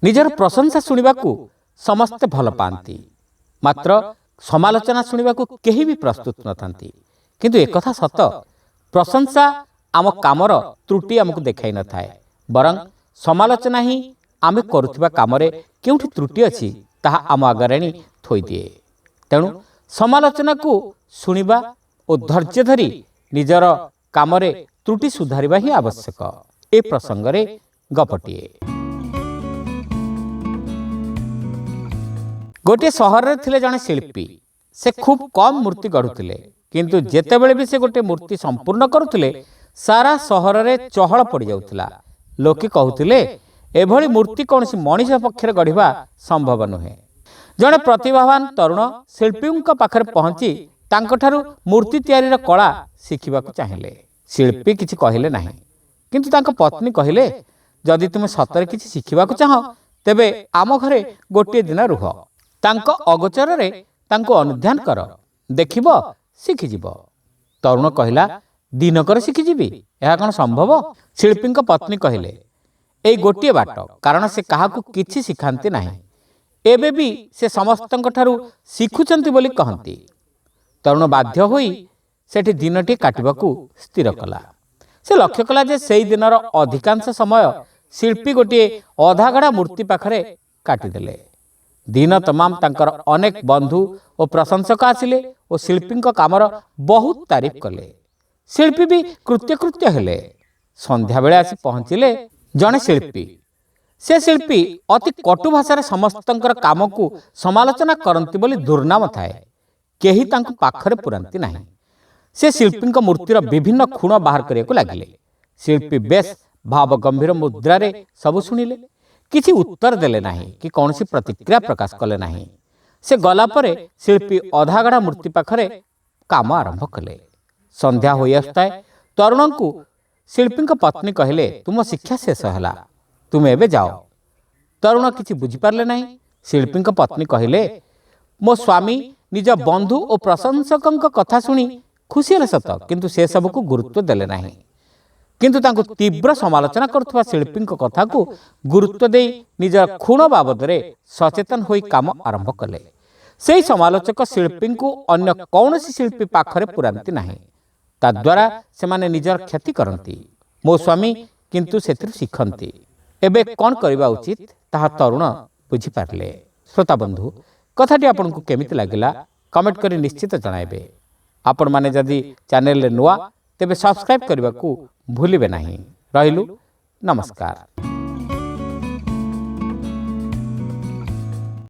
निजर प्रशंसा शुणा समस्ते भल पाती मात्र समालोचना शुणा केही भी प्रस्तुत न था किंतु एक कथा सत प्रशंसा आम कामर त्रुटि आमको देखाई न थाए बरं समालोचना ही आम करुवा काम केउठी त्रुटि अच्छी ताहा आम आगरे आनी थोई दिए। तेणु समालोचना को शुणा और धैर्य धरी निजर काम त्रुटि सुधारिबा ही आवश्यक। ए प्रसंग रे गपटिए गोटे सहर रे थिले जने शिल्पी से खूब कम मूर्ति गढ़ुतिले किंतु जेतेबेले भी से गोटे मूर्ति संपूर्ण करुतिले सारा सहर रे चहल पड़ जाउतिला। लोके कहूतिले एभली मूर्ति कौन सी मनीष पक्षर गढ़िबा संभव नुहे। जड़े प्रतिभावान तरुण शिल्पी पाखरे पहुंची तांकठारु मूर्ति तैयारीर कला शिखिबाकु चाहिए। शिल्पी किछि कहिले नाही किंतु तांको पत्नी कहिले जदि तुम सतरे किछि शिखिबाकु चाह तेबे आम घरे गोटे दिन रुह तांको अगोचर रे तांको अनुध्यान कर देखिब शिखिजिब। तरुण कहिला दिनकर शिखिजिबी ଏହା कौन संभव। शिल्पी पत्नी कहिले एई गोटे बाट कारण से काहाकू किछि शिखांती नाही एबे भी से समस्तंक ठारू शिखुचंती बोली कहंती। तरुण बाध्य होई सेठी दिनटी काटिबाकू स्थिर कला। से लक्ष्य कला जे सेई दिनर अधिकांश समय शिल्पी गोटे अधागढ़ा मूर्ति पाखरे काटिदेले। दिन तमाम तांकर अनेक बंधु और प्रशंसक आसिले और शिल्पी कामर बहुत तारीफ कले। शिल्पी भी कृत्य हेले। संध्या बेले आसी पहुंचिले जने शिल्पी। से शिल्पी अति कटु भाषा समस्तंकर काम को समालोचना करती बोली दुर्नाम थाए केही तांको पाखरे पुरांती नाही। से शिल्पी मूर्तिर विभिन्न खुण बाहर करिया लागिले। शिल्पी बेस भाव गंभीर मुद्रा रे सब शुणिले किछि उत्तर देले नाही कि कौनसी प्रतिक्रिया प्रकाश कले नाही। से गला परे शिल्पी अधागढ़ा मूर्ति पाखरे काम आरंभ कले। संध्या होई आसुताए तरुण को शिल्पी पत्नी कहले तुम शिक्षा शेष है तुम एबे जाओ। तरुण किछि बुझी पारले नाही। शिल्पी पत्नी कहले मो स्वामी निज बंधु और प्रशंसक कथा शुणी खुशी हेले सत किंतु से सब को गुरुत्व देले नाही किंतु तांको तीव्र समालोचना करथुवा शिल्पी कथा को गुरुत्व दे निज खुण बाबद रे सचेतन होई काम आरंभ कले। सेही समालोचक शिल्पी को अन्य कौनसी शिल्पी पाखरे पुरांती नाही ताद्वारा से माने निजर क्षति करती। मो स्वामी किंतु सेथिरु शिखंती। एबे कौन करबा उचित ताहा तरुण बुझी पारले। श्रोता बंधु कथाटी आपनकु केमिति लागिला कमेंट करी निश्चित जणाइबे। आपण माने जदि चैनल रे नुआ तेबे सब्सक्राइब करबा को भूलिबे नाही। रहिलु नमस्कार।